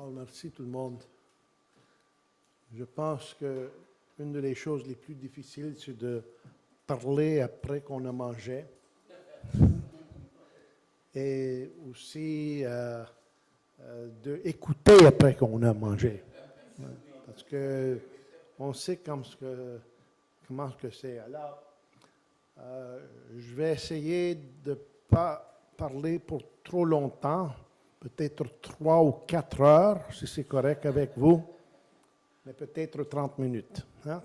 Oh, merci tout le monde. Je pense que une des choses les plus difficiles, c'est de parler après qu'on a mangé. Et aussi d'écouter après qu'on a mangé. Parce que on sait comment que c'est. Alors, je vais essayer de ne pas parler pour trop longtemps, peut-être 3 ou 4 heures, si c'est correct avec vous, mais peut-être 30 minutes. Hein?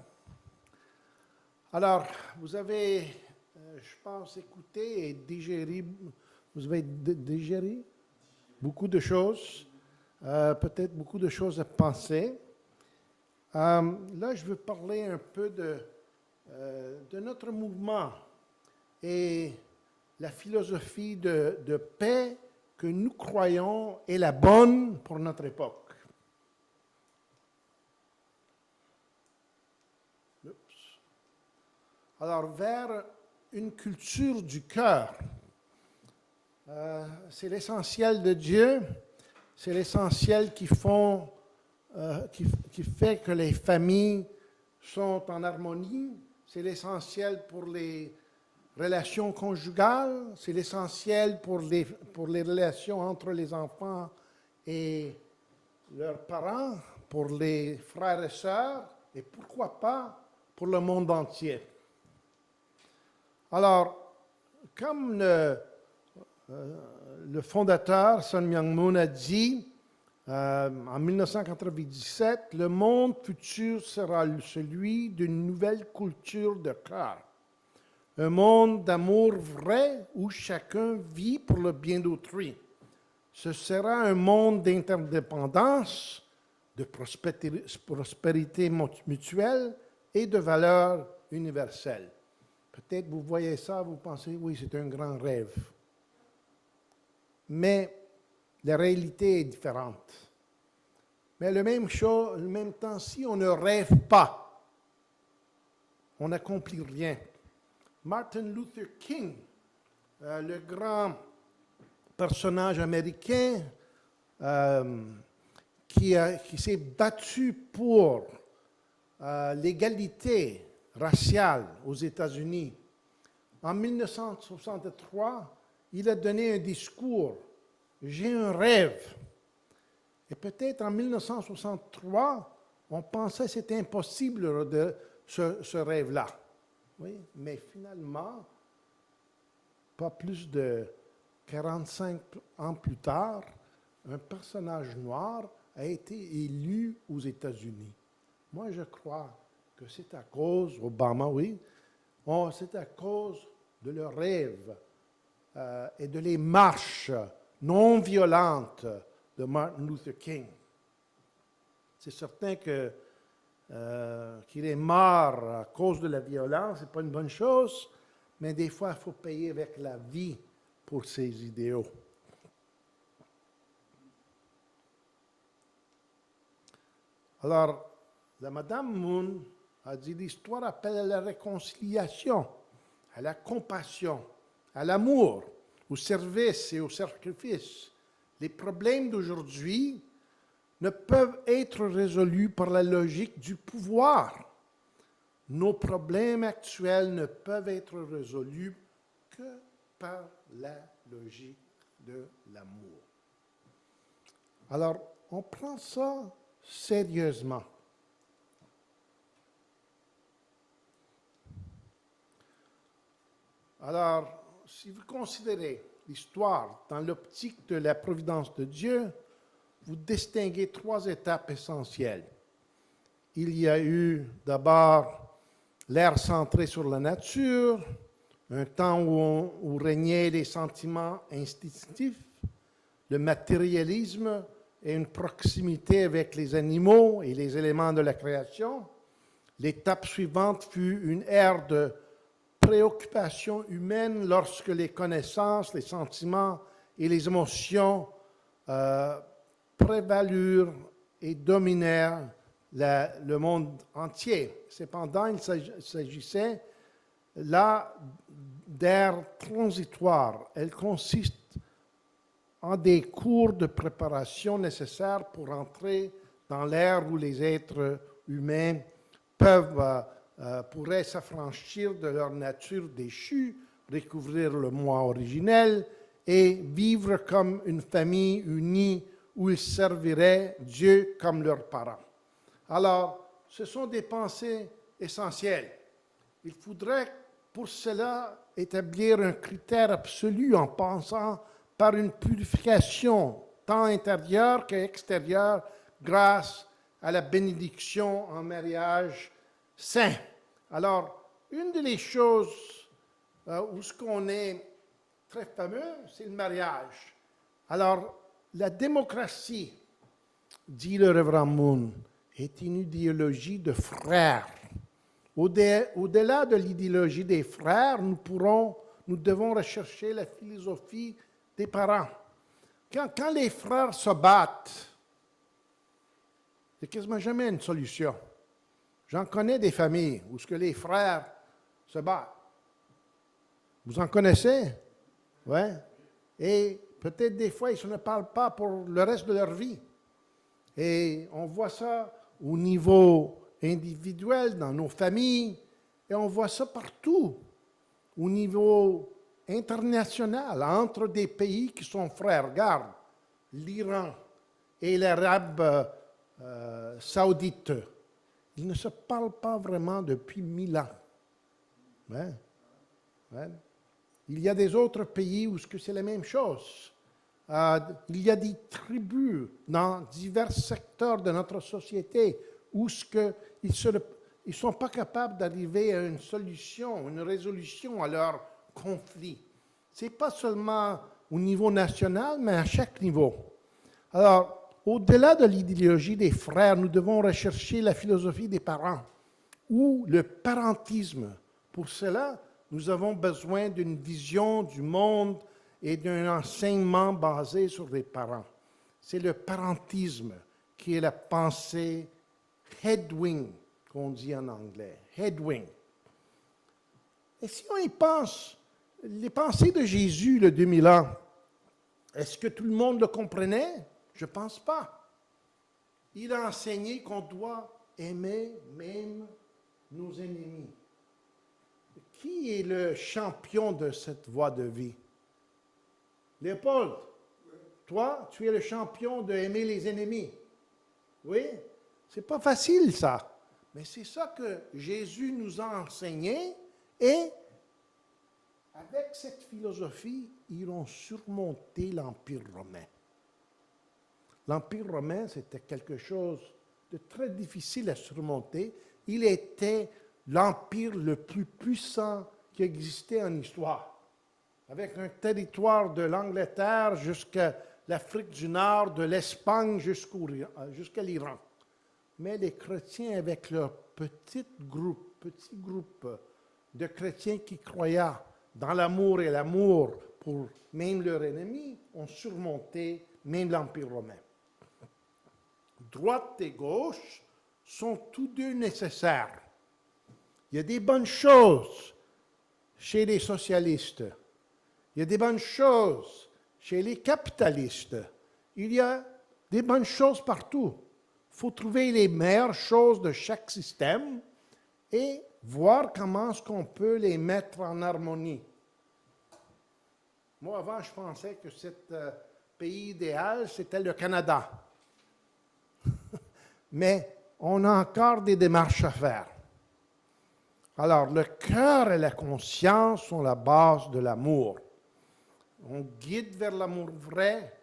Alors, vous avez, je pense, écouté et digéré, vous avez digéré beaucoup de choses, peut-être beaucoup de choses à penser. Là, je veux parler un peu de notre mouvement et la philosophie de paix que nous croyons est la bonne pour notre époque. Oups. Alors, vers une culture du cœur, c'est l'essentiel de Dieu, c'est l'essentiel qui fait que les familles sont en harmonie, c'est l'essentiel pour les relations conjugales, c'est l'essentiel pour les relations entre les enfants et leurs parents, pour les frères et sœurs, et pourquoi pas pour le monde entier. Alors, comme le fondateur Sun Myung Moon a dit en 1997, le monde futur sera celui d'une nouvelle culture de cœur. Un monde d'amour vrai où chacun vit pour le bien d'autrui. Ce sera un monde d'interdépendance, de prospérité mutuelle et de valeurs universelles. Peut-être vous voyez ça, vous pensez, oui, c'est un grand rêve. Mais la réalité est différente. Mais le même temps, si on ne rêve pas, on n'accomplit rien. Martin Luther King, le grand personnage américain qui s'est battu pour l'égalité raciale aux États-Unis, en 1963, il a donné un discours. J'ai un rêve. Et peut-être en 1963, on pensait que c'était impossible de ce rêve-là. Oui, mais finalement, pas plus de 45 ans plus tard, un personnage noir a été élu aux États-Unis. Moi, je crois que c'est à cause, Obama, oui, c'est à cause de leur rêve et de les marches non violentes de Martin Luther King. C'est certain qu'il est mort à cause de la violence, ce n'est pas une bonne chose, mais des fois, il faut payer avec la vie pour ses idéaux. Alors, la Madame Moon a dit l'histoire appelle à la réconciliation, à la compassion, à l'amour, au service et au sacrifice. Les problèmes d'aujourd'hui ne peuvent être résolus par la logique du pouvoir. Nos problèmes actuels ne peuvent être résolus que par la logique de l'amour. Alors, on prend ça sérieusement. Alors, si vous considérez l'histoire dans l'optique de la providence de Dieu, vous distinguez 3 étapes essentielles. Il y a eu d'abord l'ère centrée sur la nature, un temps où régnaient les sentiments instinctifs, le matérialisme et une proximité avec les animaux et les éléments de la création. L'étape suivante fut une ère de préoccupation humaine lorsque les connaissances, les sentiments et les émotions prévalurent et dominèrent le monde entier. Cependant, il s'agissait là d'ère transitoire. Elle consiste ont des cours de préparation nécessaires pour entrer dans l'ère où les êtres humains pourraient s'affranchir de leur nature déchue, découvrir le moi originel et vivre comme une famille unie où ils serviraient Dieu comme leurs parents. Alors, ce sont des pensées essentielles. Il faudrait pour cela établir un critère absolu en passant par une purification tant intérieure qu'extérieure grâce à la bénédiction en mariage saint. Alors, une des choses où ce qu'on est très fameux, c'est le mariage. Alors, la démocratie, dit le révérend Moon, est une idéologie de frères. Au-delà de l'idéologie des frères, nous devons rechercher la philosophie des parents. Quand les frères se battent, il n'y a quasiment jamais une solution. J'en connais des familles où ce que les frères se battent. Vous en connaissez? Oui. Et peut-être des fois, ils ne se parlent pas pour le reste de leur vie. Et on voit ça au niveau individuel, dans nos familles, et on voit ça partout, au niveau international, entre des pays qui sont frères. Regarde, l'Iran et l'Arabie saoudite, ils ne se parlent pas vraiment depuis 1000 ans. Ouais. Ouais. Il y a des autres pays où c'est la même chose. Il y a des tribus dans divers secteurs de notre société où ils ne sont pas capables d'arriver à une solution, une résolution à leur conflit. Ce n'est pas seulement au niveau national, mais à chaque niveau. Alors, au-delà de l'idéologie des frères, nous devons rechercher la philosophie des parents ou le parentisme. Pour cela, nous avons besoin d'une vision du monde et d'un enseignement basé sur les parents. C'est le parentisme qui est la pensée headwing, qu'on dit en anglais. Headwing. Et si on y pense, les pensées de Jésus, le 2000 ans, est-ce que tout le monde le comprenait? Je ne pense pas. Il a enseigné qu'on doit aimer même nos ennemis. Qui est le champion de cette voie de vie? Léopold, toi, tu es le champion d'aimer les ennemis. Oui? C'est pas facile, ça. Mais c'est ça que Jésus nous a enseigné et avec cette philosophie, ils ont surmonté l'Empire romain. L'Empire romain, c'était quelque chose de très difficile à surmonter. Il était l'empire le plus puissant qui existait en histoire, avec un territoire de l'Angleterre jusqu'à l'Afrique du Nord, de l'Espagne jusqu'à l'Iran. Mais les chrétiens, avec leur petit groupe de chrétiens qui croyaient dans l'amour et l'amour pour même leur ennemi, ont surmonté même l'Empire romain. Droite et gauche sont tous deux nécessaires. Il y a des bonnes choses chez les socialistes. Il y a des bonnes choses chez les capitalistes. Il y a des bonnes choses partout. Il faut trouver les meilleures choses de chaque système et voir comment est-ce qu'on peut les mettre en harmonie. Moi, avant, je pensais que ce pays idéal, c'était le Canada. Mais on a encore des démarches à faire. Alors, le cœur et la conscience sont la base de l'amour. On guide vers l'amour vrai,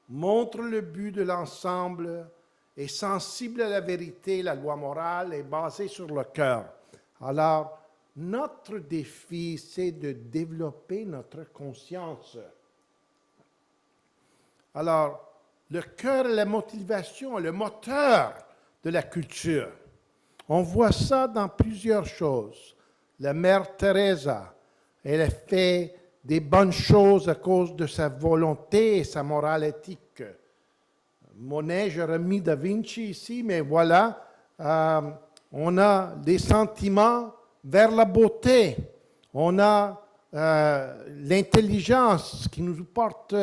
montre le but de l'ensemble, est sensible à la vérité, la loi morale est basée sur le cœur. Alors, notre défi, c'est de développer notre conscience. Alors, le cœur est la motivation, le moteur de la culture. On voit ça dans plusieurs choses. La mère Teresa, elle a fait des bonnes choses à cause de sa volonté et sa morale éthique. Monet, j'aurais mis Da Vinci ici, mais voilà, on a des sentiments vers la beauté. On a l'intelligence qui nous porte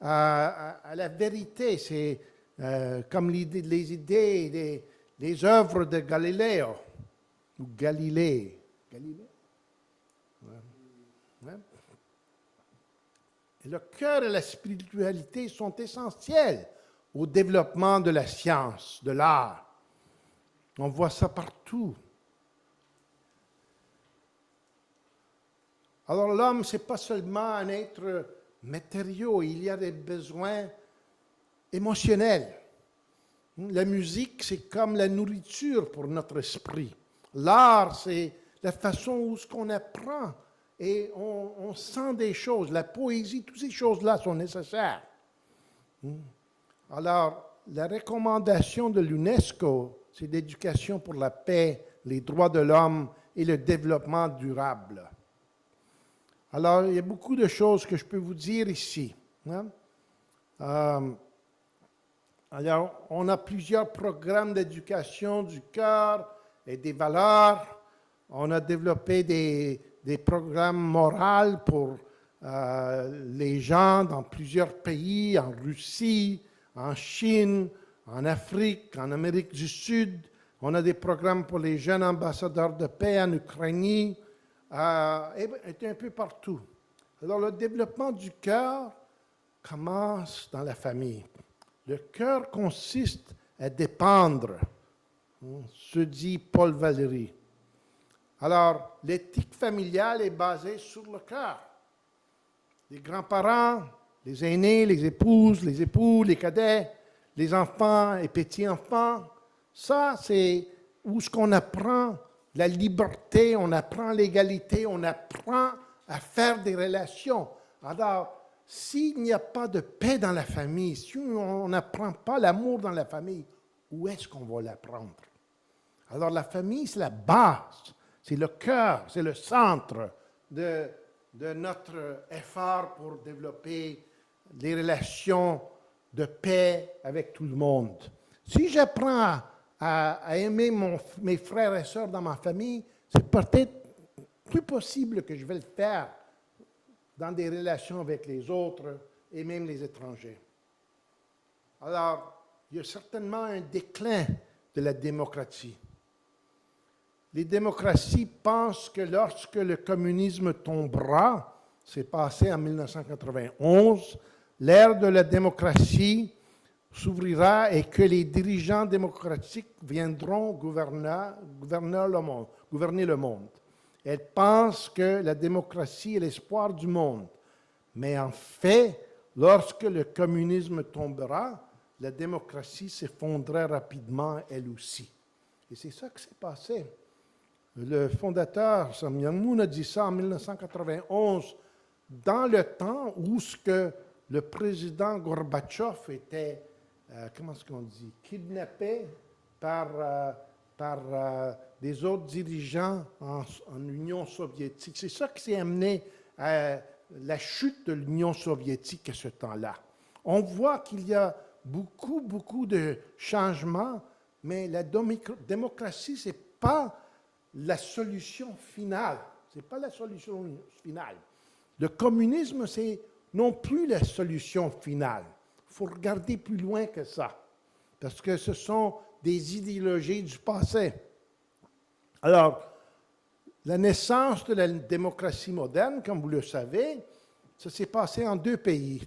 à la vérité. C'est comme les idées, les œuvres de Galiléo, ou Galilée. Galilée? Ouais. Ouais. Et le cœur et la spiritualité sont essentiels au développement de la science, de l'art. On voit ça partout. Alors l'homme, ce n'est pas seulement un être matériau, il y a des besoins émotionnels. La musique, c'est comme la nourriture pour notre esprit. L'art, c'est la façon où ce qu'on apprend et on sent des choses. La poésie, toutes ces choses-là sont nécessaires. Alors, la recommandation de l'UNESCO, c'est l'éducation pour la paix, les droits de l'homme et le développement durable. Alors, il y a beaucoup de choses que je peux vous dire ici. Alors, on a plusieurs programmes d'éducation du cœur et des valeurs. On a développé des programmes moraux pour les gens dans plusieurs pays, en Russie, en Chine, en Afrique, en Amérique du Sud. On a des programmes pour les jeunes ambassadeurs de paix en Ukraine, et un peu partout. Alors, le développement du cœur commence dans la famille. Le cœur consiste à dépendre, se dit Paul Valéry. Alors, l'éthique familiale est basée sur le cœur. Les grands-parents, les aînés, les épouses, les époux, les cadets, les enfants et petits-enfants, ça, c'est où ce qu'on apprend la liberté, on apprend l'égalité, on apprend à faire des relations. Alors, s'il n'y a pas de paix dans la famille, si on n'apprend pas l'amour dans la famille, où est-ce qu'on va l'apprendre? Alors, la famille, c'est la base, c'est le cœur, c'est le centre de notre effort pour développer les relations de paix avec tout le monde. Si j'apprends à aimer mes frères et sœurs dans ma famille, c'est peut-être plus possible que je vais le faire dans des relations avec les autres et même les étrangers. Alors, il y a certainement un déclin de la démocratie. Les démocraties pensent que lorsque le communisme tombera, c'est passé en 1991, l'ère de la démocratie s'ouvrira et que les dirigeants démocratiques viendront gouverner le monde. Elles pensent que la démocratie est l'espoir du monde. Mais en fait, lorsque le communisme tombera, la démocratie s'effondrera rapidement elle aussi. Et c'est ça qui s'est passé. Le fondateur Sam Myung-Moon a dit ça en 1991, dans le temps où ce que le président Gorbatchev était, comment est-ce qu'on dit, kidnappé par des autres dirigeants en Union soviétique. C'est ça qui s'est amené à la chute de l'Union soviétique à ce temps-là. On voit qu'il y a beaucoup de changements, mais la démocratie, ce n'est pas la solution finale. Ce n'est pas la solution finale. Le communisme, c'est non plus la solution finale. Il faut regarder plus loin que ça, parce que ce sont des idéologies du passé. Alors, la naissance de la démocratie moderne, comme vous le savez, ça s'est passé en deux pays,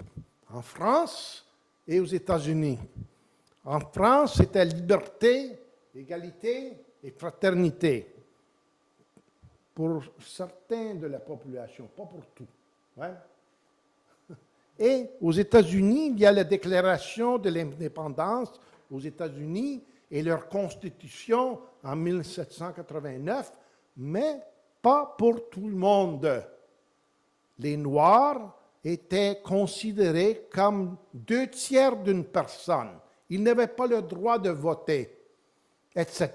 en France et aux États-Unis. En France, c'était liberté, égalité et fraternité pour certains de la population, pas pour tout. Ouais. Et aux États-Unis, il y a la déclaration de l'indépendance aux États-Unis et leur constitution en 1789, mais pas pour tout le monde. Les Noirs étaient considérés comme 2/3 d'une personne. Ils n'avaient pas le droit de voter, etc.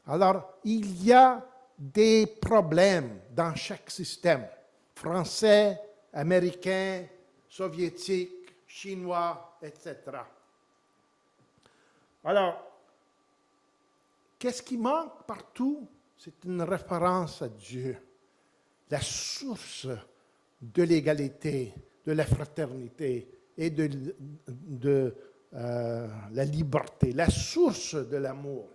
Alors, il y a des problèmes dans chaque système, français, américain, soviétique, chinois, etc. Alors, qu'est-ce qui manque partout? C'est une référence à Dieu, la source de l'égalité, de la fraternité et de la liberté, la source de l'amour.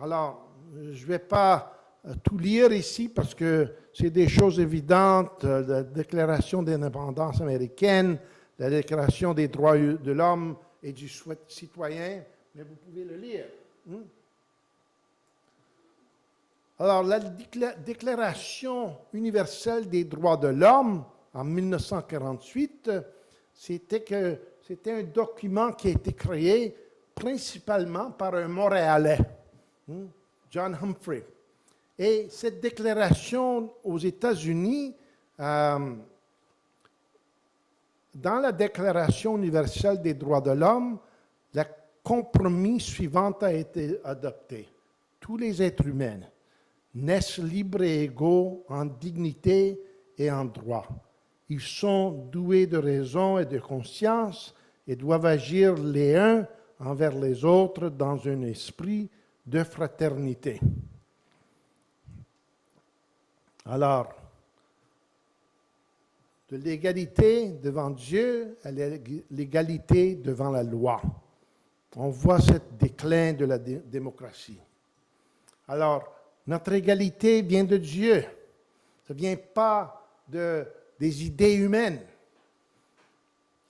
Alors, je ne vais pas tout lire ici parce que c'est des choses évidentes, la Déclaration d'indépendance américaine, la Déclaration des droits de l'homme et du citoyen, mais vous pouvez le lire. Alors, la Déclaration universelle des droits de l'homme, en 1948, c'était un document qui a été créé principalement par un Montréalais, John Humphrey. Et cette déclaration aux États-Unis, dans la Déclaration universelle des droits de l'homme, le compromis suivant a été adopté. Tous les êtres humains naissent libres et égaux en dignité et en droit. Ils sont doués de raison et de conscience et doivent agir les uns envers les autres dans un esprit de fraternité. Alors, de l'égalité devant Dieu à l'égalité devant la loi. On voit ce déclin de la démocratie. Alors, notre égalité vient de Dieu. Ça ne vient pas des idées humaines.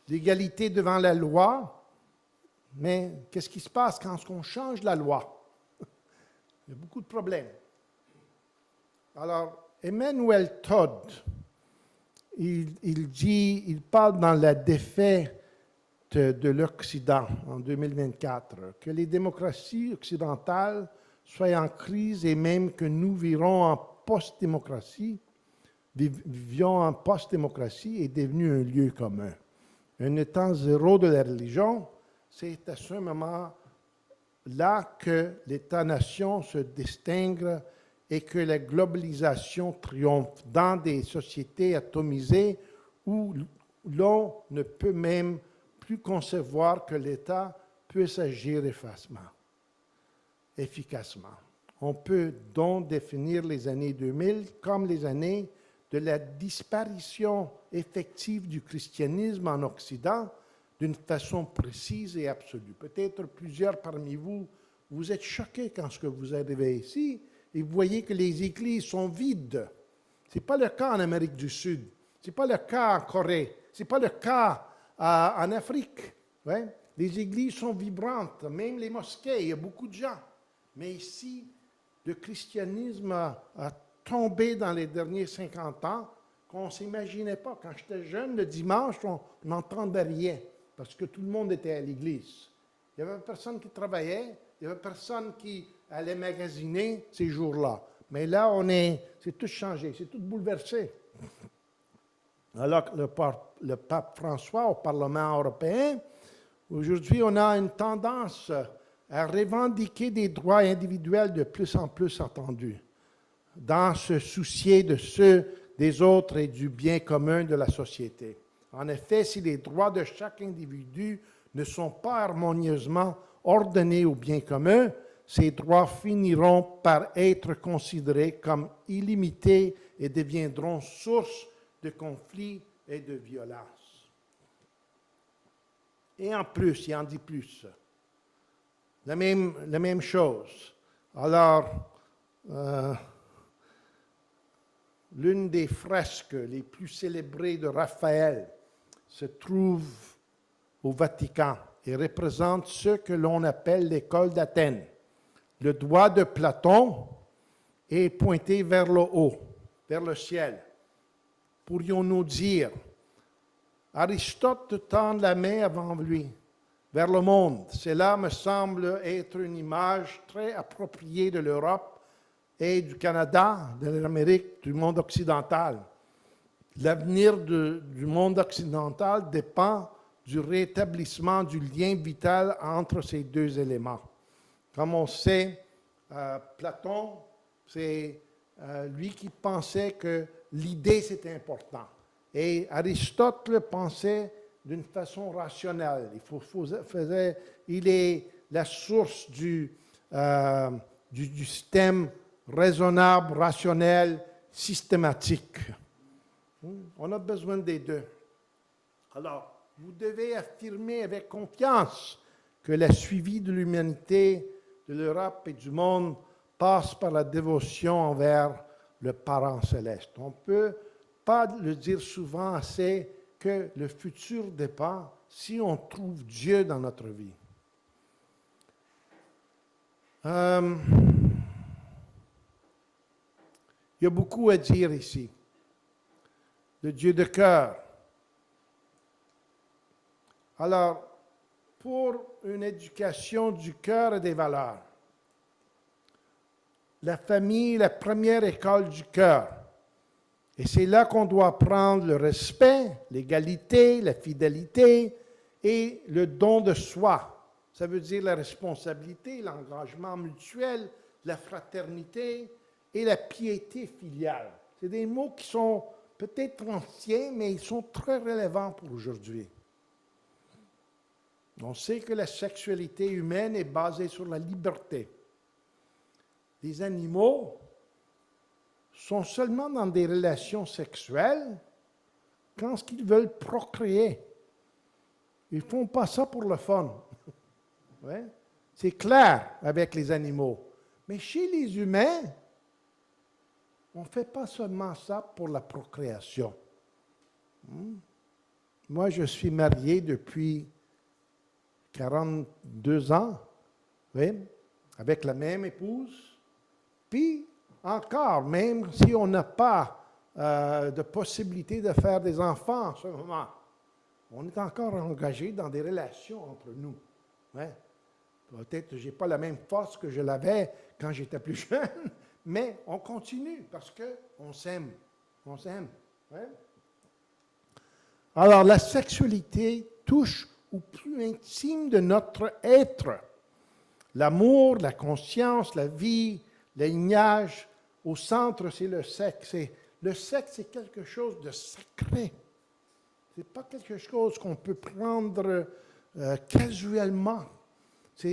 L'égalité devant la loi, mais qu'est-ce qui se passe quand on change la loi? Il y a beaucoup de problèmes. Alors, Emmanuel Todd, il parle dans la défaite de l'Occident en 2024, que les démocraties occidentales soient en crise et même que nous vivions en post-démocratie est devenu un lieu commun. Un état zéro de la religion, c'est à ce moment-là que l'État-nation se distingue et que la globalisation triomphe dans des sociétés atomisées où l'on ne peut même plus concevoir que l'État puisse agir efficacement. On peut donc définir les années 2000 comme les années de la disparition effective du christianisme en Occident d'une façon précise et absolue. Peut-être plusieurs parmi vous, vous êtes choqués quand vous arrivez ici et vous voyez que les églises sont vides. Ce n'est pas le cas en Amérique du Sud. Ce n'est pas le cas en Corée. Ce n'est pas le cas en Afrique. Ouais? Les églises sont vibrantes, même les mosquées, il y a beaucoup de gens. Mais ici, le christianisme a tombé dans les derniers 50 ans qu'on ne s'imaginait pas. Quand j'étais jeune, le dimanche, on n'entendait rien parce que tout le monde était à l'église. Il n'y avait personne qui travaillait, il n'y avait personne qui allait magasiner ces jours-là. Mais là, c'est tout changé, c'est tout bouleversé. Alors que le pape François au Parlement européen, aujourd'hui, on a une tendance à revendiquer des droits individuels de plus en plus attendus, dans se soucier de ceux des autres et du bien commun de la société. En effet, si les droits de chaque individu ne sont pas harmonieusement ordonnés au bien commun, ces droits finiront par être considérés comme illimités et deviendront source de conflits et de violence. Et en plus, il en dit plus. La même chose. Alors, l'une des fresques les plus célébrées de Raphaël se trouve au Vatican et représente ce que l'on appelle l'école d'Athènes. Le doigt de Platon est pointé vers le haut, vers le ciel. Pourrions-nous dire, Aristote tend la main avant lui, vers le monde. Cela me semble être une image très appropriée de l'Europe et du Canada, de l'Amérique, du monde occidental. L'avenir du monde occidental dépend du rétablissement du lien vital entre ces deux éléments. Comme on sait, Platon, c'est lui qui pensait que l'idée, c'était important. Et Aristote le pensait d'une façon rationnelle. Il est la source du système raisonnable, rationnel, systématique. On a besoin des deux. Alors, vous devez affirmer avec confiance que la suivi de l'humanité, de l'Europe et du monde passe par la dévotion envers le parent céleste. On ne peut pas le dire souvent assez que le futur dépend si on trouve Dieu dans notre vie. Il y a beaucoup à dire ici. Le Dieu de cœur. Alors, pour une éducation du cœur et des valeurs, la famille est la première école du cœur. Et c'est là qu'on doit apprendre le respect, l'égalité, la fidélité et le don de soi. Ça veut dire la responsabilité, l'engagement mutuel, la fraternité et la piété filiale. C'est des mots qui sont peut-être anciens, mais ils sont très relevants pour aujourd'hui. On sait que la sexualité humaine est basée sur la liberté. Les animaux sont seulement dans des relations sexuelles quand ils veulent procréer. Ils ne font pas ça pour le fun. Ouais. C'est clair avec les animaux. Mais chez les humains, on ne fait pas seulement ça pour la procréation. Moi, je suis marié depuis 42 ans, oui, avec la même épouse. Puis, encore, même si on n'a pas de possibilité de faire des enfants en ce moment, on est encore engagé dans des relations entre nous. Ouais. Peut-être que je n'ai pas la même force que je l'avais quand j'étais plus jeune, mais on continue parce qu'on s'aime. On s'aime. Ouais. Alors, la sexualité touche au plus intime de notre être. L'amour, la conscience, la vie, le lignage. Au centre, c'est le sexe. Et le sexe, c'est quelque chose de sacré. Ce n'est pas quelque chose qu'on peut prendre casuellement. Ça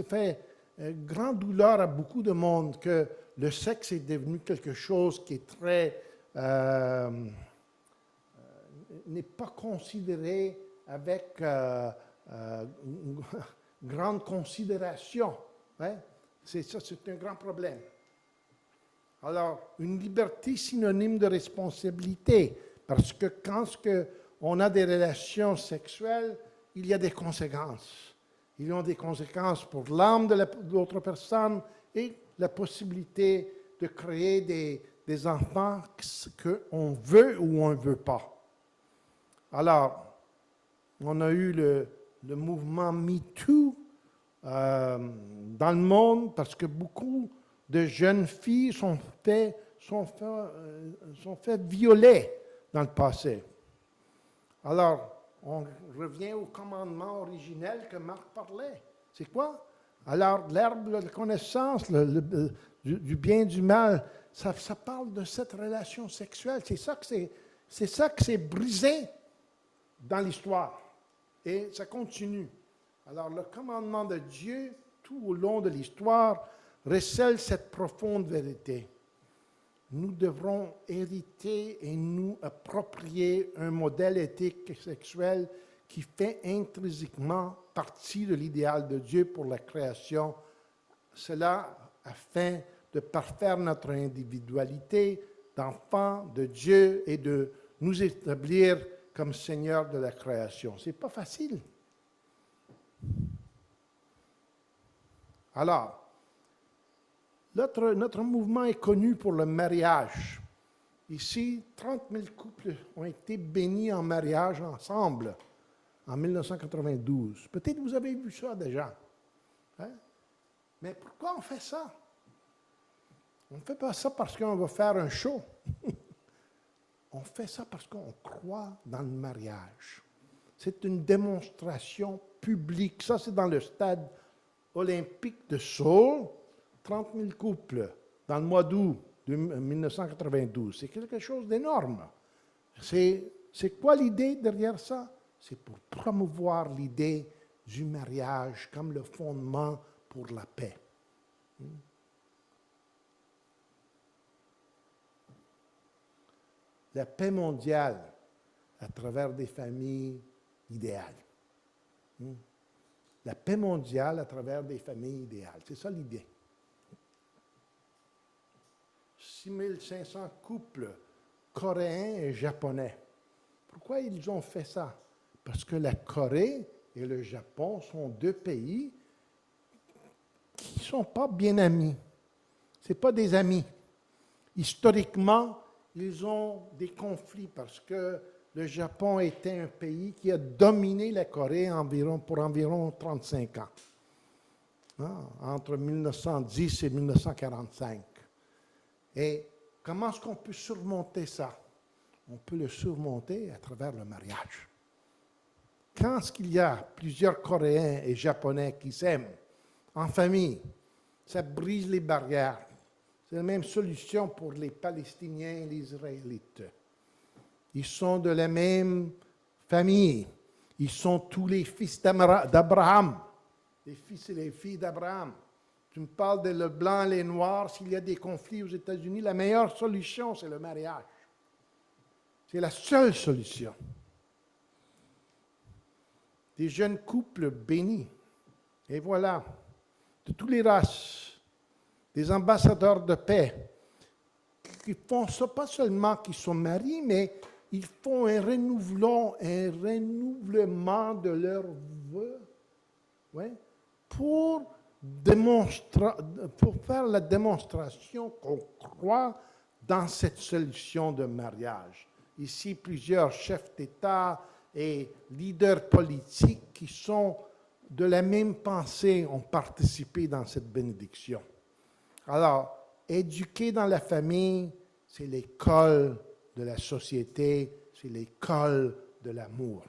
fait grande douleur à beaucoup de monde que le sexe est devenu quelque chose qui est très... n'est pas considéré avec une grande considération. Hein? C'est un grand problème. Alors, une liberté synonyme de responsabilité, parce que quand on a des relations sexuelles, il y a des conséquences. Il y a des conséquences pour l'âme de l'autre personne et la possibilité de créer des enfants qu'on veut ou on ne veut pas. Alors, on a eu le mouvement MeToo dans le monde parce que beaucoup de jeunes filles sont fait violer dans le passé. Alors, on revient au commandement originel que Marc parlait. C'est quoi? Alors, l'herbe de la connaissance, du bien et du mal, ça parle de cette relation sexuelle. C'est ça que c'est brisé dans l'histoire. Et ça continue. Alors, le commandement de Dieu, tout au long de l'histoire, recèle cette profonde vérité. Nous devrons hériter et nous approprier un modèle éthique et sexuel qui fait intrinsèquement partie de l'idéal de Dieu pour la création. Cela afin de parfaire notre individualité d'enfants de Dieu et de nous établir comme Seigneur de la création. Ce n'est pas facile. Alors, notre mouvement est connu pour le mariage. Ici, 30 000 couples ont été bénis en mariage ensemble en 1992. Peut-être vous avez vu ça déjà. Hein? Mais pourquoi on fait ça? On ne fait pas ça parce qu'on va faire un show. On fait ça parce qu'on croit dans le mariage. C'est une démonstration publique. Ça, c'est dans le stade olympique de Seoul. 30 000 couples dans le mois d'août de 1992. C'est quelque chose d'énorme. C'est quoi l'idée derrière ça? C'est pour promouvoir l'idée du mariage comme le fondement pour la paix. La paix mondiale à travers des familles idéales. La paix mondiale à travers des familles idéales. C'est ça l'idée. 6500 couples coréens et japonais. Pourquoi ils ont fait ça? Parce que la Corée et le Japon sont deux pays qui ne sont pas bien amis. Ce ne sont pas des amis. Historiquement, ils ont des conflits parce que le Japon était un pays qui a dominé la Corée pour environ 35 ans, entre 1910 et 1945. Et comment est-ce qu'on peut surmonter ça? On peut le surmonter à travers le mariage. Quand il y a plusieurs Coréens et Japonais qui s'aiment en famille, ça brise les barrières. C'est la même solution pour les Palestiniens et les Israélites. Ils sont de la même famille. Ils sont tous les fils d'Abraham, les fils et les filles d'Abraham. Tu me parles de le blanc et les noirs. S'il y a des conflits aux États-Unis, la meilleure solution, c'est le mariage. C'est la seule solution. Des jeunes couples bénis. Et voilà, de toutes les races, des ambassadeurs de paix, qui font ça pas seulement qu'ils sont mariés, mais ils font un renouvellement de leurs vœux, pour faire la démonstration qu'on croit dans cette solution de mariage. Ici, plusieurs chefs d'État et leaders politiques qui sont de la même pensée ont participé dans cette bénédiction. Alors, éduquer dans la famille, c'est l'école de la société, c'est l'école de l'amour.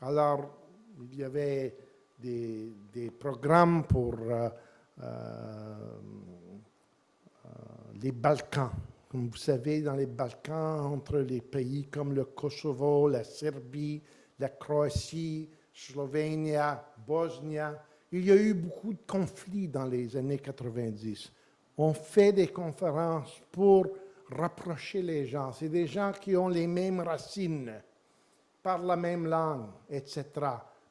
Alors, il y avait des programmes pour les Balkans. Comme vous savez, dans les Balkans, entre les pays comme le Kosovo, la Serbie, la Croatie, Slovénie, Bosnie, il y a eu beaucoup de conflits dans les années 90. On fait des conférences pour rapprocher les gens. C'est des gens qui ont les mêmes racines, parlent la même langue, etc.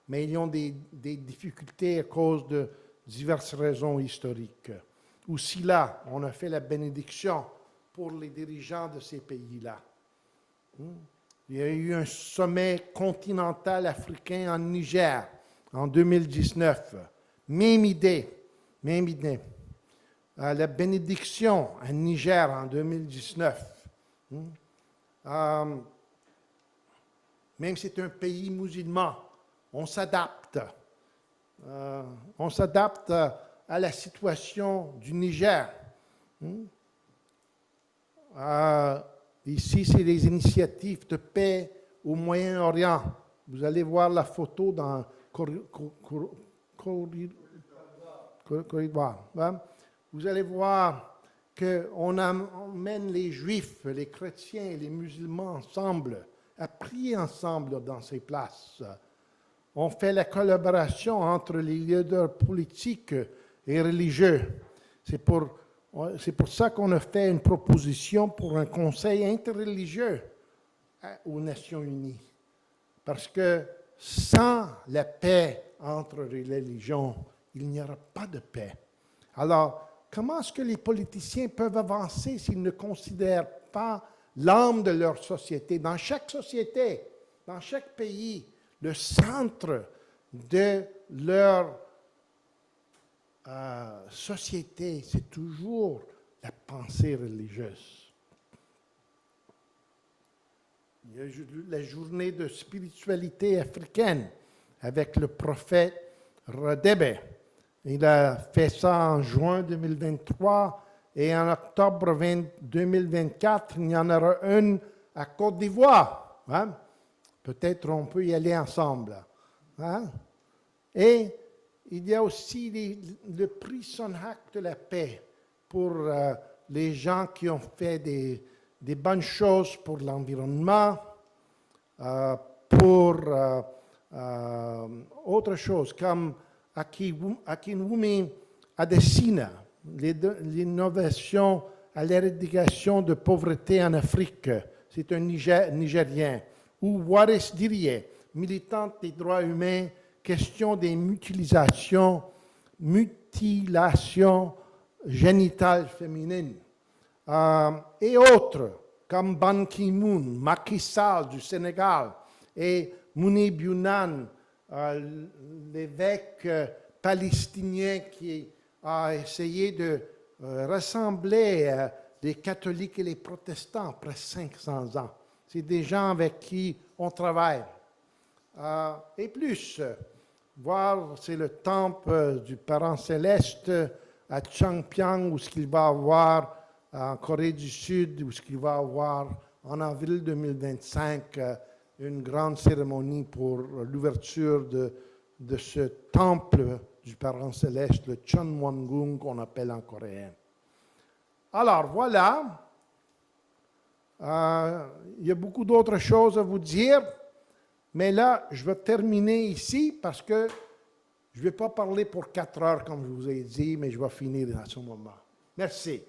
Mais ils ont des difficultés à cause de diverses raisons historiques. Aussi là, on a fait la bénédiction pour les dirigeants de ces pays-là. Il y a eu un sommet continental africain en Niger en 2019. Même idée. La bénédiction à Niger en 2019. Même si c'est un pays musulman, on s'adapte. On s'adapte à la situation du Niger. Ici, c'est les initiatives de paix au Moyen-Orient. Vous allez voir la photo dans corridor. Vous allez voir qu'on emmène les Juifs, les chrétiens et les musulmans ensemble, à prier ensemble dans ces places. On fait la collaboration entre les leaders politiques et religieux. C'est pour ça qu'on a fait une proposition pour un conseil interreligieux aux Nations Unies. Parce que sans la paix entre les religions, il n'y aura pas de paix. Alors, comment est-ce que les politiciens peuvent avancer s'ils ne considèrent pas l'âme de leur société? Dans chaque société, dans chaque pays, le centre de leur société, c'est toujours la pensée religieuse. Il y a la journée de spiritualité africaine avec le prophète Radebe. Il a fait ça en juin 2023 et en octobre 2024, il y en aura une à Côte d'Ivoire. Peut-être on peut y aller ensemble. Et il y a aussi le prix Sonhac de la paix pour les gens qui ont fait des bonnes choses pour l'environnement, pour autre chose, comme Akinwumi Adesina, l'innovation à l'éradication de pauvreté en Afrique c'est un Nigérien. Ou Waris Dirie, militante des droits humains, question des mutilations génitales féminines. Et autres, comme Ban Ki-moon, Macky Sall du Sénégal et Mounib Younan, l'évêque palestinien qui a essayé de rassembler les catholiques et les protestants après 500 ans. C'est des gens avec qui on travaille. Et plus, voir, c'est le temple du Parent Céleste à Changpyeong, où ce qu'il va avoir en Corée du Sud, où ce qu'il va avoir en avril 2025, une grande cérémonie pour l'ouverture de ce temple du Parent Céleste, le Chonwon-gung qu'on appelle en coréen. Alors voilà, il y a beaucoup d'autres choses à vous dire, mais là, je vais terminer ici parce que je ne vais pas parler pour 4 heures comme je vous ai dit, mais je vais finir à ce moment. Merci.